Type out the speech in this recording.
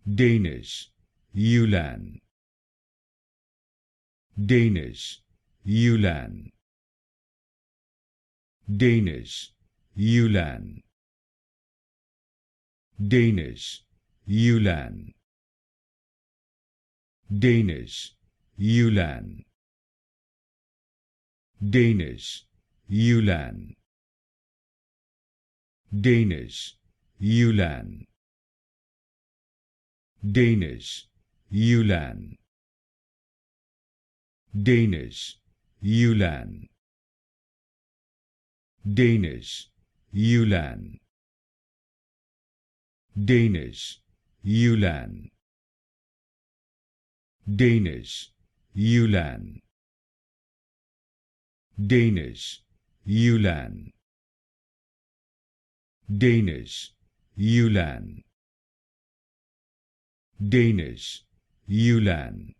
Danish, Jylland. Danish, Jylland. Danish, Jylland. Danish, Jylland. Danish, Jylland. Danish, Jylland. Danish, Jylland. Danish, Jylland. Danish, Jylland. Danish, Jylland. Danish, Jylland. Danish, Jylland. Danish, Jylland. Danish, Jylland. Danish, Jylland.